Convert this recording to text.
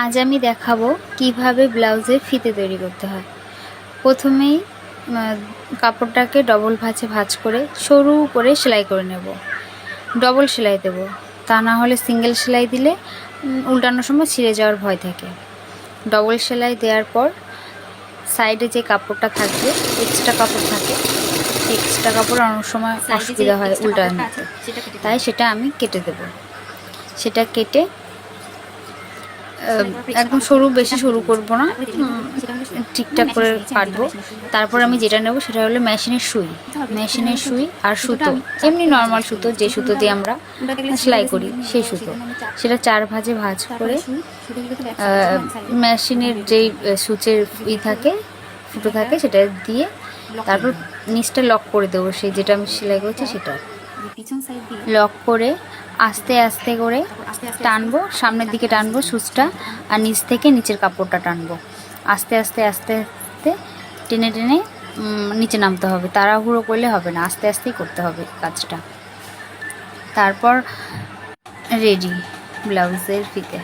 আজ আমি দেখাবো কিভাবে ব্লাউজের ফিতে তৈরি করতে হয়। প্রথমেই কাপড়টাকে ডবল ভাঁজ করে সরু করে সেলাই করে নেব। ডবল সেলাই দেব, তা না হলে সিঙ্গেল সেলাই দিলে উল্টানোর সময় ছিঁড়ে যাওয়ার ভয় থাকে। ডবল সেলাই দেওয়ার পর সাইডে যে কাপড়টা থাকবে, এক্সট্রা কাপড় থাকে, এক্সট্রা কাপড় অনেক সময় অসুবিধা হয় উল্টানো, তাই সেটা আমি কেটে দেব। সেটা কেটে একদম সরু, বেশি সরু করব না, ঠিকঠাক করে কাটবো। তারপর আমি যেটা নেব সেটা হলো মেশিনের সুই আর সুতো, এমনি নর্মাল সুতো, যে সুতো দিয়ে আমরা সেলাই করি সেই সুতো। সেটা 4 ভাঁজে ভাঁজ করে মেশিনের যেই সুচের ফুটো থাকে সেটা দিয়ে তারপর নিচটা লক করে দেবো। সেই যেটা আমি সেলাই করছি সেটা লক করে আস্তে আস্তে করে টানবো, সামনের দিকে টানবো সুচটা, আর নিচ থেকে নিচের কাপড়টা টানবো। আস্তে আস্তে আস্তে আস্তে টেনে টেনে নিচে নামতে হবে, তাড়াহুড়ো করলে হবে না, আস্তে আস্তেই করতে হবে কাজটা। তারপর রেডি ব্লাউজের ফিতে।